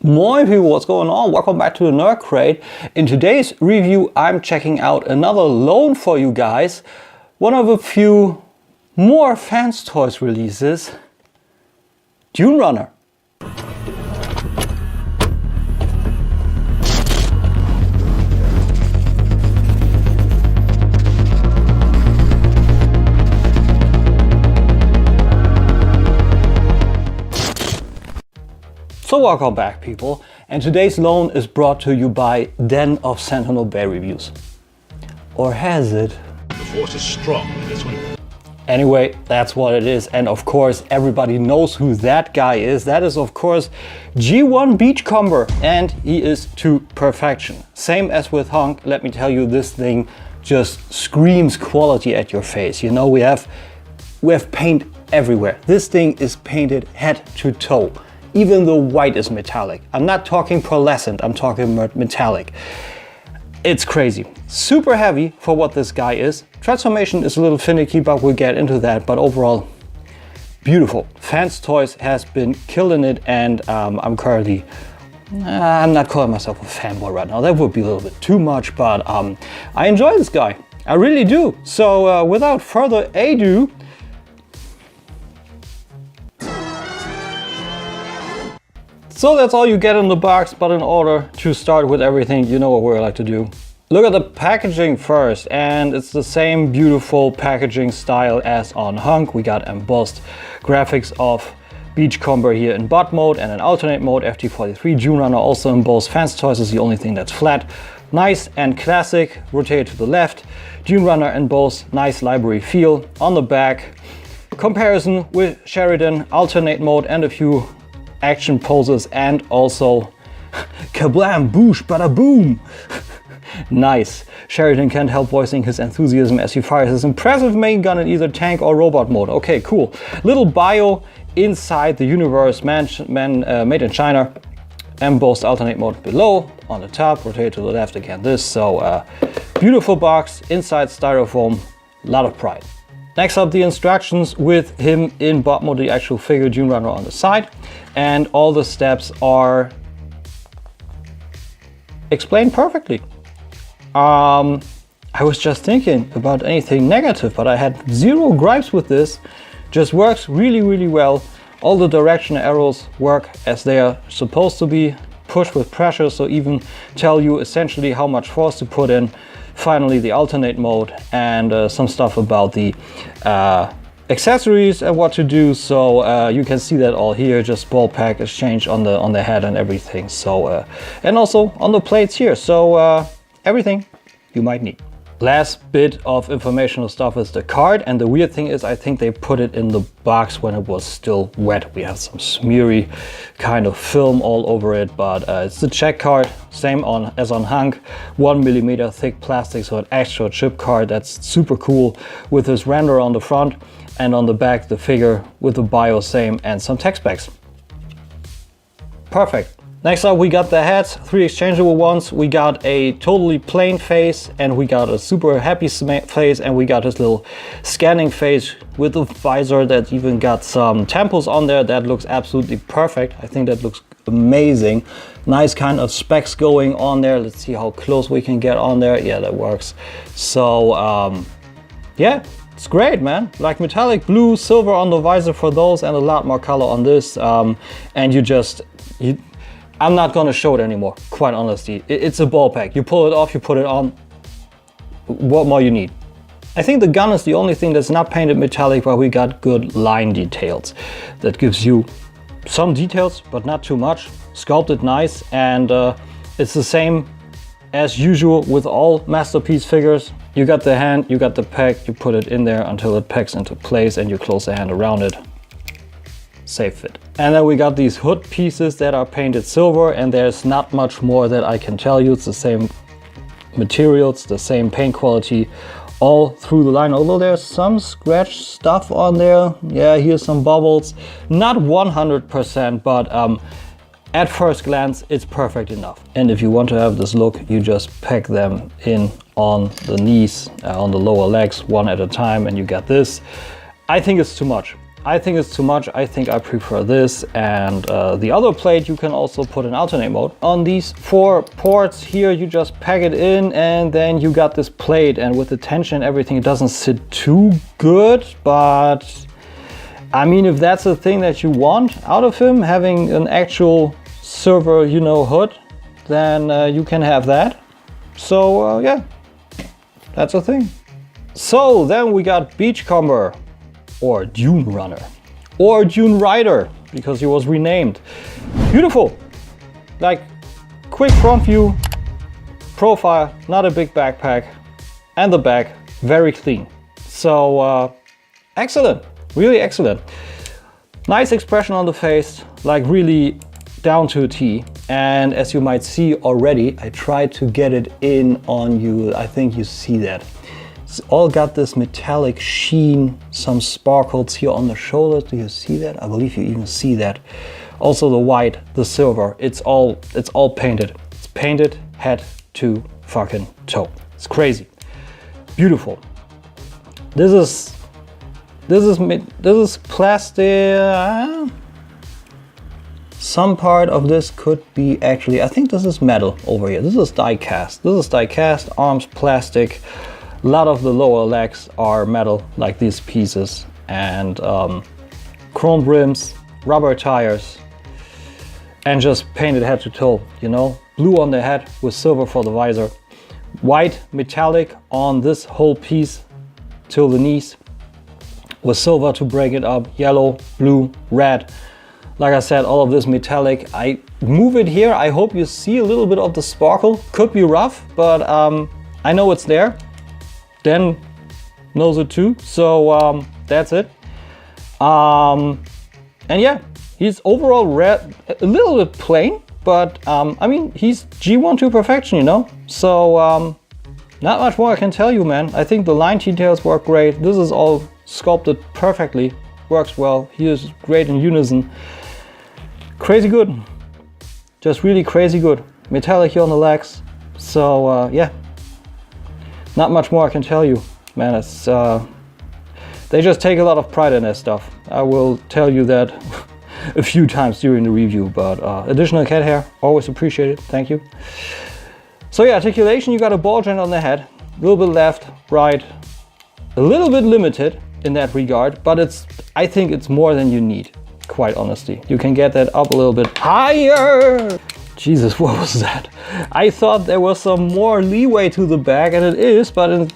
Moin people, what's going on? Welcome back to the Nerd Crate. In today's review, I'm checking out another loan for you guys. One of a few more FAAANS Toys releases, Dunerunner. So welcome back people, and today's loan is brought to you by Den of Sentinel Bay Reviews. Or has it? The force is strong in this one. Anyway, that's what it is, and of course everybody knows who that guy is. That is of course G1 Beachcomber, and he is to perfection. Same as with Hunk, let me tell you, this thing just screams quality at your face. You know, we have paint everywhere. This thing is painted head to toe. Even the white is metallic. I'm not talking pearlescent, I'm talking metallic. It's crazy. Super heavy for what this guy is. Transformation is a little finicky, but we'll get into that. But overall, beautiful. FAAANS Toys has been killing it, and I'm currently, I'm not calling myself a fanboy right now. That would be a little bit too much, but I enjoy this guy. I really do. So without further ado, so that's all you get in the box, but in order to start with everything, you know what we like to do. Look at the packaging first, and it's the same beautiful packaging style as on Hunk. We got embossed graphics of Beachcomber here in Botmode and in alternate mode. FT43 Dunerunner also embossed. FAAANS Toys is the only thing that's flat. Nice and classic, rotated to the left. Dunerunner embossed, nice library feel. On the back, comparison with Sheridan, alternate mode, and a few action poses, and also kablam, boosh, bada boom. Nice. Sheridan can't help voicing his enthusiasm as he fires his impressive main gun in either tank or robot mode. Okay, cool. Little bio inside the universe, made in China. Embossed alternate mode below, on the top, rotate to the left again. This, so beautiful box, inside styrofoam, a lot of pride. Next up, the instructions with him in Botmode, the actual figure Dunerunner on the side, and all the steps are explained perfectly. I was just thinking about anything negative, but I had zero gripes with this. Just works really, really well. All the direction arrows work as they are supposed to be, push with pressure, so even tell you essentially how much force to put in. Finally, the alternate mode, and some stuff about the accessories and what to do. So you can see that all here, just ball pack is changed on the head and everything. So and also on the plates here. So everything you might need. Last bit of informational stuff is the card, and the weird thing is I think they put it in the box when it was still wet. We have some smeary kind of film all over it, but it's the check card, same as on Hunk, 1mm thick plastic, so an extra chip card. That's super cool, with this render on the front, and on the back the figure with the bio same and some text specs. Perfect. Next up, we got the heads, 3 exchangeable ones. We got a totally plain face, and we got a super happy face, and we got this little scanning face with a visor that even got some temples on there. That looks absolutely perfect. I think that looks amazing. Nice kind of specs going on there. Let's see how close we can get on there. Yeah, that works. So yeah, it's great, man. Like metallic blue, silver on the visor for those, and a lot more color on this. And I'm not gonna show it anymore, quite honestly. It's a ball pack. You pull it off, you put it on. What more you need? I think the gun is the only thing that's not painted metallic, but we got good line details. That gives you some details, but not too much. Sculpted nice, and it's the same as usual with all Masterpiece figures. You got the hand, you got the pack, you put it in there until it packs into place, and you close the hand around it. Safe fit. And then we got these hood pieces that are painted silver, and there's not much more that I can tell you. It's the same materials, the same paint quality all through the line, although there's some scratch stuff on there. Yeah, here's some bubbles. Not 100%, but at first glance it's perfect enough. And if you want to have this look, you just pack them in on the knees, on the lower legs, one at a time, and you got this. I think it's too much. I think it's too much. I think I prefer this, and the other plate you can also put in alternate mode. On these 4 ports here, you just pack it in, and then you got this plate, and with the tension and everything, it doesn't sit too good, but I mean, if that's the thing that you want out of him, having an actual server, you know, hood, then you can have that. So yeah, that's a thing. So then we got Beachcomber, or Dunerunner, or Dune Rider, because he was renamed. Beautiful, like quick front view, profile, not a big backpack, and the back very clean. So excellent, really excellent. Nice expression on the face, like really down to a T. And as you might see already, I tried to get it in on you. I think you see that. It's all got this metallic sheen, some sparkles here on the shoulders. Do you see that? I believe you even see that. Also the white, the silver, it's all painted. It's painted head to fucking toe. It's crazy. Beautiful. This is plastic. Some part of this could be actually, I think this is metal over here. This is die cast. This is die cast, arms plastic. A lot of the lower legs are metal, like these pieces, and chrome rims, rubber tires, and just painted head to toe, you know? Blue on the head with silver for the visor. White metallic on this whole piece till the knees, with silver to break it up, yellow, blue, red. Like I said, all of this metallic. I move it here. I hope you see a little bit of the sparkle. Could be rough, but I know it's there. Dan knows it too. So that's it. And yeah, he's overall red, a little bit plain, but I mean, he's G1 to perfection, you know? So not much more I can tell you, man. I think the line details work great. This is all sculpted perfectly. Works well. He is great in unison. Crazy good, just really crazy good. Metallic here on the legs, so yeah, not much more I can tell you, man. It's they just take a lot of pride in their stuff. I will tell you that a few times during the review, but additional cat hair, always appreciated, thank you. So yeah, articulation, you got a ball joint on the head, a little bit left, right, a little bit limited in that regard, but I think it's more than you need. Quite honestly, you can get that up a little bit higher. Jesus, what was that? I thought there was some more leeway to the back, and it is, but in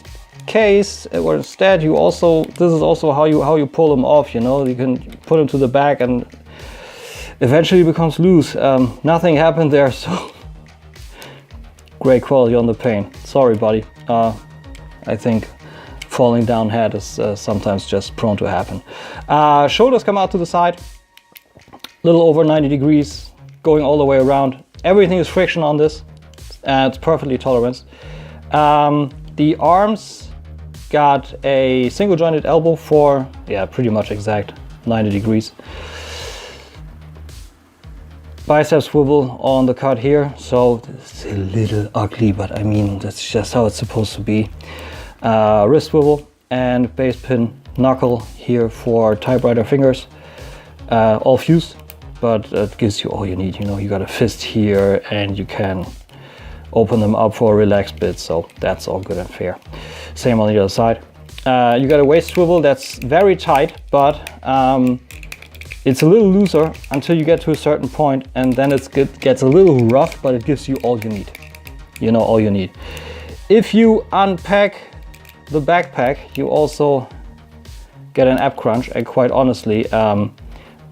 case, or instead, you also, this is also how you pull them off, you know? You can put them to the back and eventually it becomes loose. Nothing happened there, so great quality on the paint. Sorry, buddy. I think falling down head is sometimes just prone to happen. Shoulders come out to the side. Little over 90 degrees, going all the way around. Everything is friction on this. It's perfectly tolerant. The arms got a single jointed elbow for, yeah, pretty much exact 90 degrees. Bicep swivel on the cut here, so it's a little ugly, but I mean, that's just how it's supposed to be. Wrist swivel and base pin knuckle here for typewriter fingers. All fused, but it gives you all you need. You know, you got a fist here and you can open them up for a relaxed bit, so that's all good and fair. Same on the other side. You got a waist swivel that's very tight, but it's a little looser until you get to a certain point, and then it gets a little rough, but it gives you all you need. You know, all you need. If you unpack the backpack, you also get an ab crunch, and quite honestly,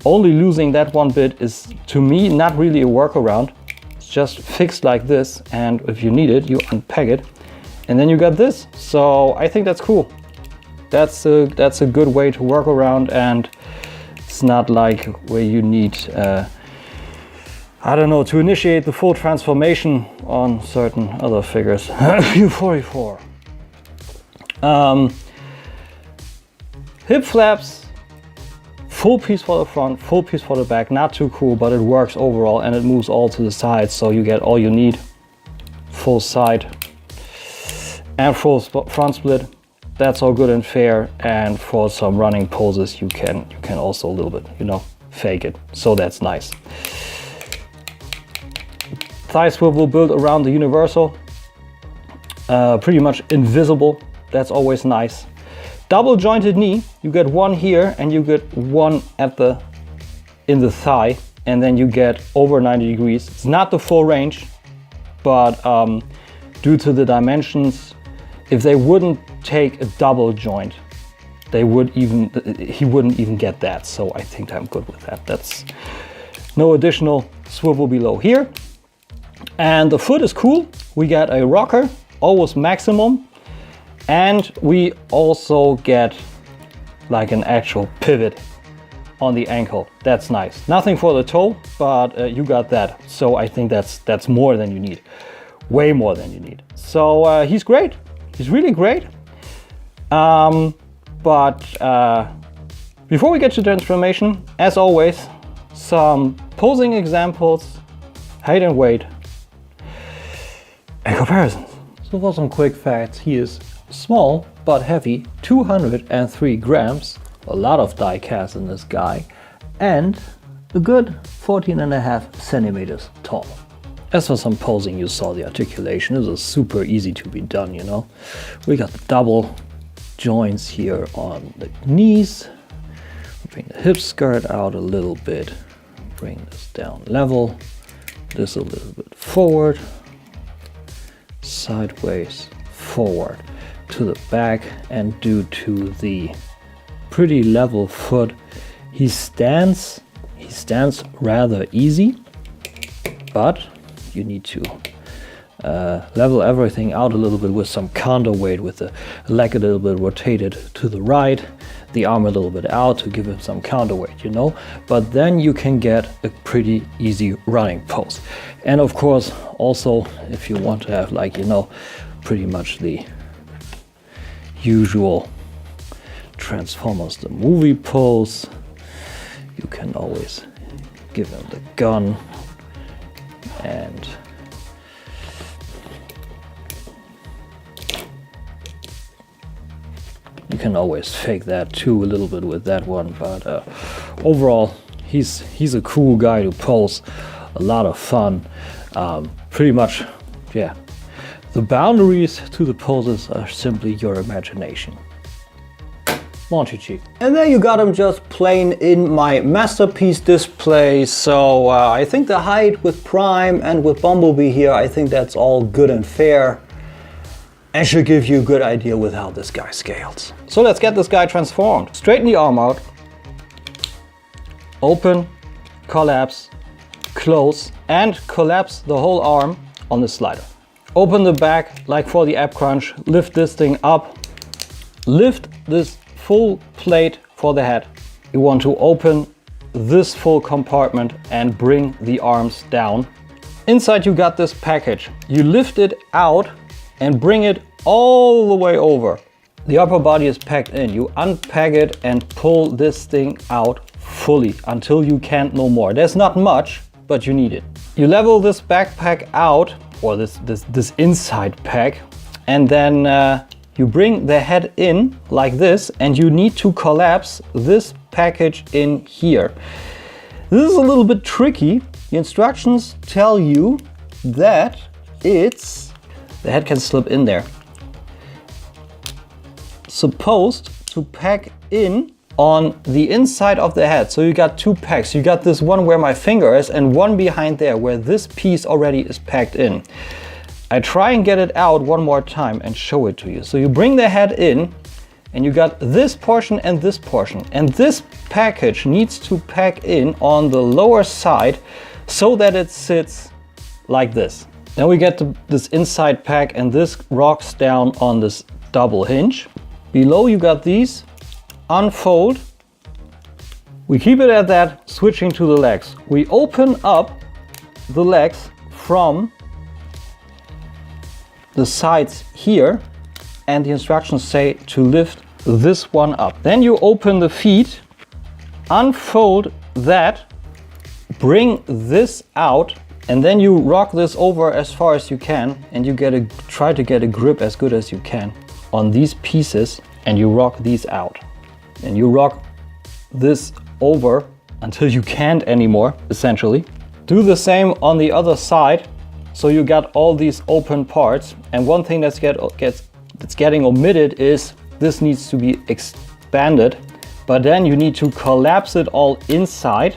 only losing that one bit is, to me, not really a workaround. It's just fixed like this, and if you need it, you unpack it, and then you got this. So I think that's cool. That's a good way to work around, and it's not like where you need, I don't know, to initiate the full transformation on certain other figures. 44. Hip flaps, full piece for the front, full piece for the back. Not too cool, but it works overall, and it moves all to the sides, so you get all you need. Full side and full front split. That's all good and fair. And for some running poses, you can also a little bit, you know, fake it. So that's nice. Thigh swivel built around the universal. Pretty much invisible. That's always nice. Double jointed knee. You get one here and you get one in the thigh, and then you get over 90 degrees. It's not the full range, but due to the dimensions, if they wouldn't take a double joint, he wouldn't even get that. So I think I'm good with that. That's no additional swivel below here. And the foot is cool. We got a rocker, always maximum. And we also get like an actual pivot on the ankle. That's nice. Nothing for the toe, but you got that. So I think that's more than you need. Way more than you need. So he's great. He's really great. But before we get to transformation, as always, some posing examples, height and weight, and comparisons. So for some quick facts, he is small but heavy, 203 grams, a lot of die cast in this guy, and a good 14.5 centimeters tall. As for some posing, you saw the articulation. This is super easy to be done, you know. We got the double joints here on the knees. Bring the hip skirt out a little bit. Bring this down level. This a little bit forward. Sideways, forward to the back, and due to the pretty level foot, he stands rather easy, but you need to level everything out a little bit with some counterweight, with the leg a little bit rotated to the right, the arm a little bit out to give him some counterweight, you know, but then you can get a pretty easy running pose. And of course, also, if you want to have, like, you know, pretty much the usual Transformers the movie pose, you can always give him the gun, and you can always fake that too a little bit with that one, but overall he's a cool guy to pose, a lot of fun. Pretty much, yeah, the boundaries to the poses are simply your imagination. Monty. And there you got him just plain in my masterpiece display. So I think the height with Prime and with Bumblebee here, I think that's all good and fair, and should give you a good idea with how this guy scales. So let's get this guy transformed. Straighten the arm out, open, collapse, close, and collapse the whole arm on the slider. Open the back like for the ab crunch, lift this thing up, lift this full plate for the head. You want to open this full compartment and bring the arms down. Inside you got this package. You lift it out and bring it all the way over. The upper body is packed in. You unpack it and pull this thing out fully until you can't no more. There's not much, but you need it. You level this backpack out, or this inside pack, and then you bring the head in like this, and you need to collapse this package in here. This is a little bit tricky. The instructions tell you that the head can slip in there. Supposed to pack in on the inside of the head. So you got two packs. You got this one where my finger is, and one behind there where this piece already is packed in. I try and get it out one more time and show it to you. So you bring the head in, and you got this portion and this portion. And this package needs to pack in on the lower side so that it sits like this. Then we get this inside pack, and this rocks down on this double hinge. Below you got these, unfold. We keep it at that, switching to the legs. We open up the legs from the sides here, and the instructions say to lift this one up. Then you open the feet, unfold that, bring this out, and then you rock this over as far as you can, and you try to get a grip as good as you can on these pieces and you rock these out. And you rock this over until you can't anymore, essentially. Do the same on the other side. So you got all these open parts. And one thing that's getting omitted is this needs to be expanded, but then you need to collapse it all inside.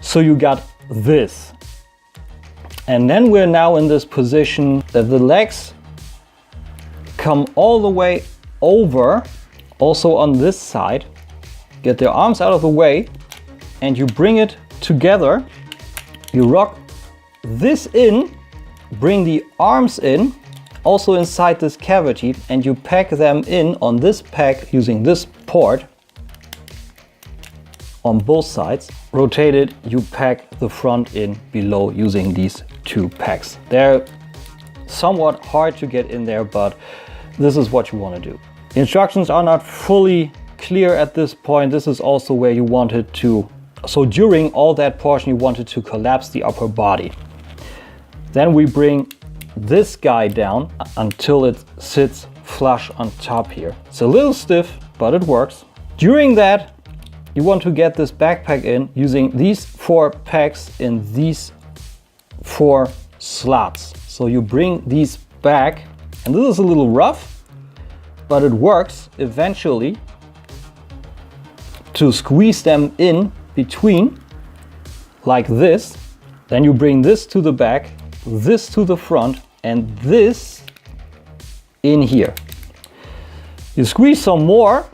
So you got this. And then we're now in this position that the legs come all the way over, also on this side, get their arms out of the way, and you bring it together. You rock this in, bring the arms in, also inside this cavity, and you pack them in on this pack using this port on both sides. Rotate it, you pack the front in below using these two packs. They're somewhat hard to get in there, but this is what you want to do. The instructions are not fully clear at this point. This is also where you wanted to, so during all that portion you wanted to collapse the upper body. Then we bring this guy down until it sits flush on top here. It's a little stiff, but it works. During that, you want to get this backpack in using these 4 packs in these 4 slots. So you bring these back, and this is a little rough, but it works eventually to squeeze them in between like this. Then you bring this to the back, this to the front, and this in here. You squeeze some more,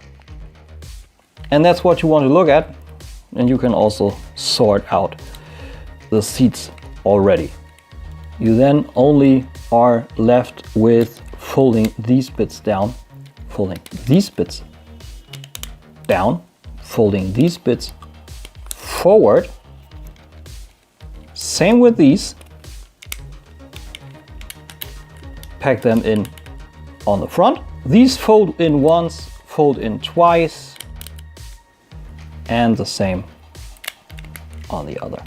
and that's what you want to look at. And you can also sort out the seats already. You then only are left with folding these bits down, folding these bits down, folding these bits forward. Same with these. Pack them in on the front. These fold in once, fold in twice, and the same on the other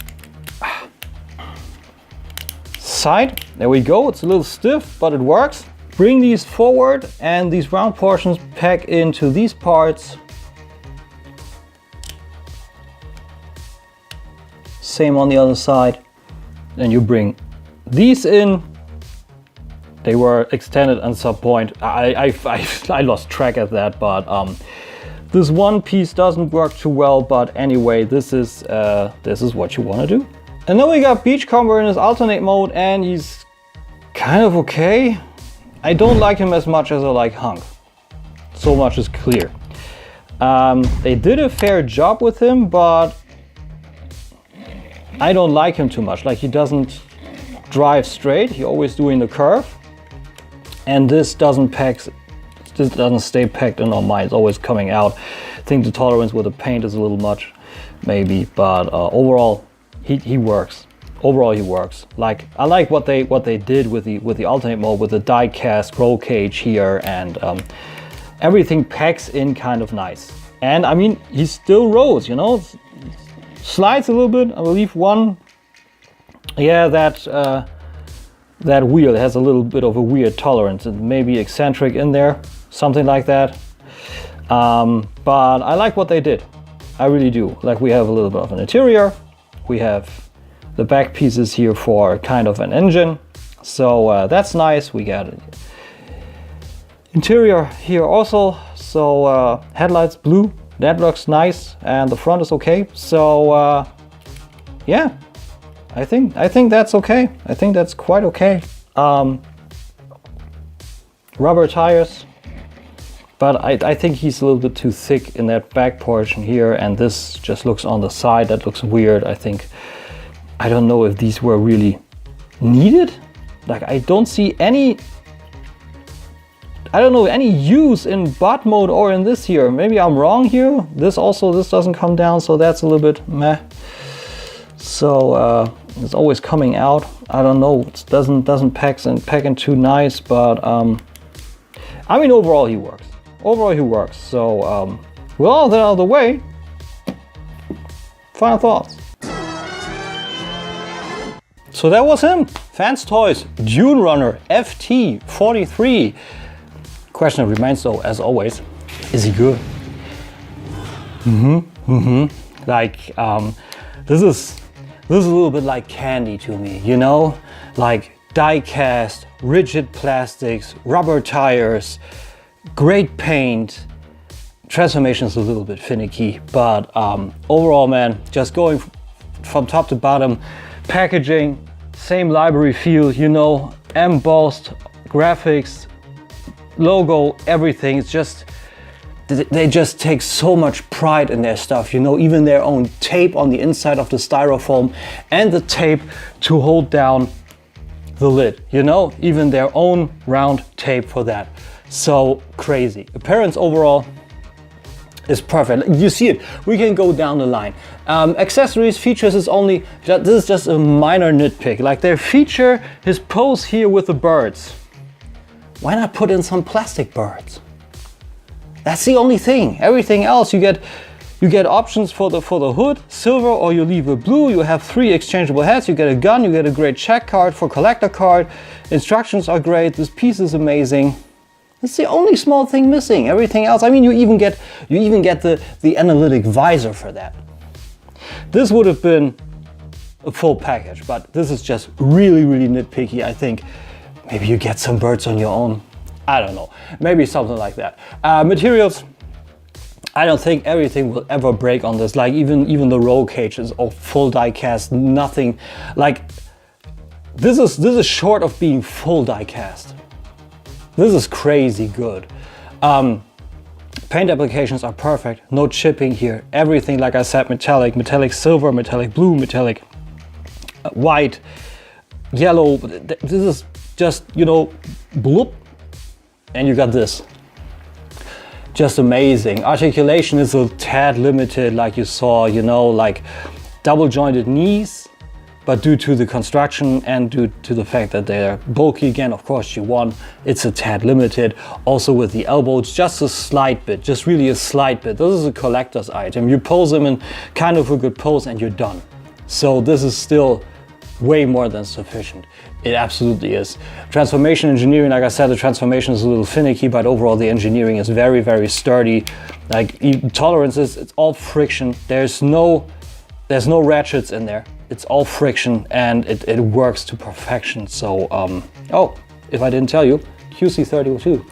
side. There we go. It's a little stiff, but it works. Bring these forward, and these round portions pack into these parts. Same on the other side. Then you bring these in. They were extended at some point. I lost track of that, but this one piece doesn't work too well. But anyway, this is what you want to do. And then we got Beachcomber in his alternate mode, and he's kind of okay. I don't like him as much as I like Hunk. So much is clear. They did a fair job with him, but I don't like him too much. Like, he doesn't drive straight. He's always doing the curve. And this doesn't stay packed in our mind. It's always coming out. I think the tolerance with the paint is a little much, maybe, but overall he works. Overall he works. Like, I like what they did with the alternate mode, with the die cast roll cage here, and everything packs in kind of nice. And I mean, he still rolls, you know, slides a little bit. I believe one, yeah, that wheel has a little bit of a weird tolerance, and maybe eccentric in there, something like that. But I like what they did. I really do. Like, we have a little bit of an interior. We have the back pieces here for kind of an engine. So that's nice. We got an interior here also. So headlights blue. That looks nice. And the front is okay. So yeah. I think that's okay. I think that's quite okay. Rubber tires, but I think he's a little bit too thick in that back portion here, and this just looks on the side. That looks weird. I don't know if these were really needed. Like, I don't see any, I don't know, any use in Botmode or in this here. Maybe I'm wrong here. This doesn't come down, so that's a little bit meh. So it's always coming out. I don't know. It doesn't pack in too nice, but I mean, overall he works. Overall he works. So with all that out of the way, final thoughts. So that was him. FAAANS Toys Dunerunner FT43. Question remains though, as always, Is he good? Like, this is a little bit like candy to me, you know? Like die cast, rigid plastics, rubber tires, great paint. Transformation is a little bit finicky, but overall, man, just going from top to bottom, packaging, same library feel, you know, embossed graphics, logo, everything. It's just, they just take so much pride in their stuff, you know, even their own tape on the inside of the styrofoam and the tape to hold down the lid, you know, even their own round tape for that. So crazy. Appearance overall is perfect. You see it, we can go down the line. Accessories, features is only, this is just a minor nitpick. Like their feature, his pose here with the birds. Why not put in some plastic birds? That's the only thing. Everything else, you get options for the hood, silver, or you leave it blue. You have 3 exchangeable heads. You get a gun. You get a great check card for collector card. Instructions are great. This piece is amazing. It's the only small thing missing. Everything else. I mean, you even get the analytic visor for that. This would have been a full package, but this is just really, really nitpicky. I think maybe you get some birds on your own. I don't know. Maybe something like that. Materials. I don't think everything will ever break on this. Like even the roll cage is all full die cast. Nothing. Like this is short of being full die cast. This is crazy good. Paint applications are perfect. No chipping here. Everything, like I said, metallic silver, metallic blue, metallic white, yellow. This is just, you know, bloop, and you got this. Just amazing. Articulation is a tad limited, like you saw, you know, like double jointed knees, but due to the construction and due to the fact that they're bulky again, of course you won, it's a tad limited. Also with the elbows, just a slight bit, just really a slight bit. This is a collector's item. You pose them in kind of a good pose and you're done. So this is still way more than sufficient. It absolutely is. Transformation engineering, like I said, the transformation is a little finicky, but overall the engineering is very, very sturdy. Like tolerances, it's all friction. There's no ratchets in there. It's all friction and it works to perfection. So, oh, if I didn't tell you, QC32.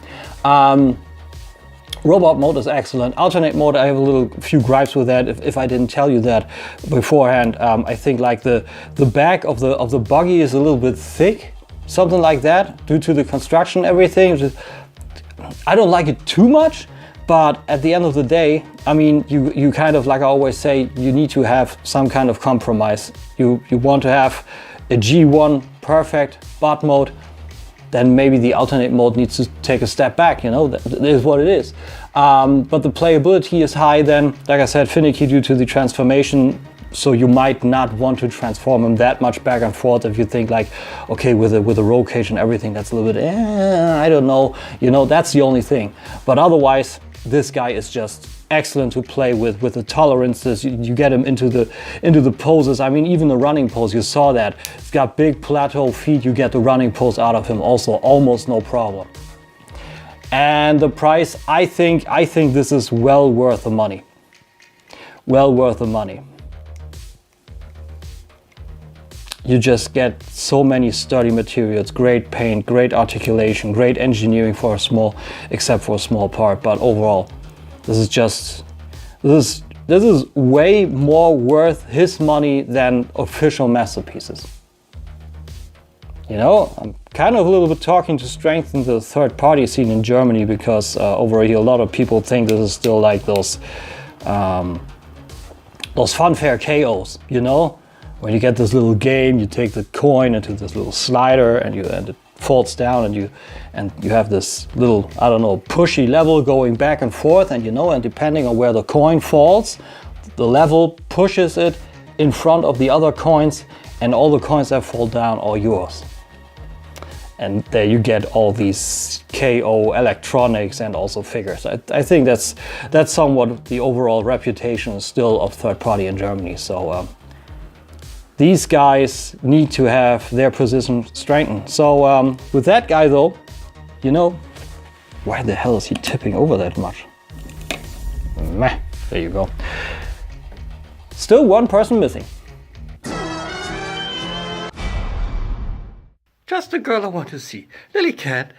Robot mode is excellent. Alternate mode, I have a few gripes with that. If I didn't tell you that beforehand, I think like the back of the buggy is a little bit thick, something like that, due to the construction, everything. I don't like it too much, but at the end of the day, I mean, you kind of, like I always say, you need to have some kind of compromise. You want to have a G1 perfect bot mode, then maybe the alternate mode needs to take a step back, you know, that is what it is. But the playability is high then, like I said, finicky due to the transformation, so you might not want to transform him that much back and forth if you think like, okay, with a roll cage and everything, that's a little bit, I don't know, you know, that's the only thing. But otherwise, this guy is just excellent to play with the tolerances. You get him into the poses. I mean, even the running pose, you saw that. It's got big plateau feet. You get the running pose out of him also, almost no problem. And the price, I think this is well worth the money. Well worth the money. You just get so many sturdy materials, great paint, great articulation, great engineering for a small, except for a small part, but overall, this is way more worth his money than official masterpieces. You know, I'm kind of a little bit talking to strengthen the third-party scene in Germany, because over here a lot of people think this is still like those funfair KOs, you know? When you get this little game, you take the coin into this little slider and it falls down and you have this little, I don't know, pushy level going back and forth, and you know, and depending on where the coin falls, the level pushes it in front of the other coins, and all the coins that fall down are yours. And there you get all these KO electronics and also figures. I think that's somewhat the overall reputation still of third party in Germany. So these guys need to have their position strengthened. So with that guy though, you know, why the hell is he tipping over that much? Meh. There you go. Still one person missing. Just the girl I want to see. Lily Cat,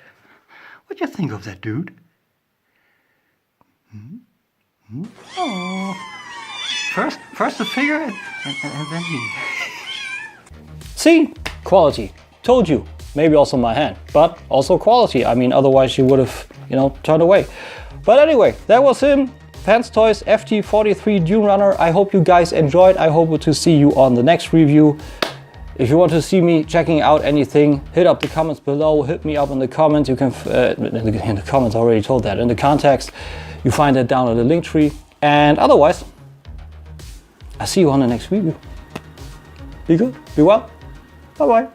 what do you think of that dude? Oh. First the figure and then me. See? Quality. Told you. Maybe also my hand, but also quality. I mean, otherwise she would have, you know, turned away. But anyway, that was him. Fans Toys FT43 Dunerunner. I hope you guys enjoyed. I hope to see you on the next review. If you want to see me checking out anything, hit up the comments below. Hit me up in the comments. You can, in the comments, I already told that. In the context, you find that down in the link tree. And otherwise, I'll see you on the next review. Be good, be well. Bye bye.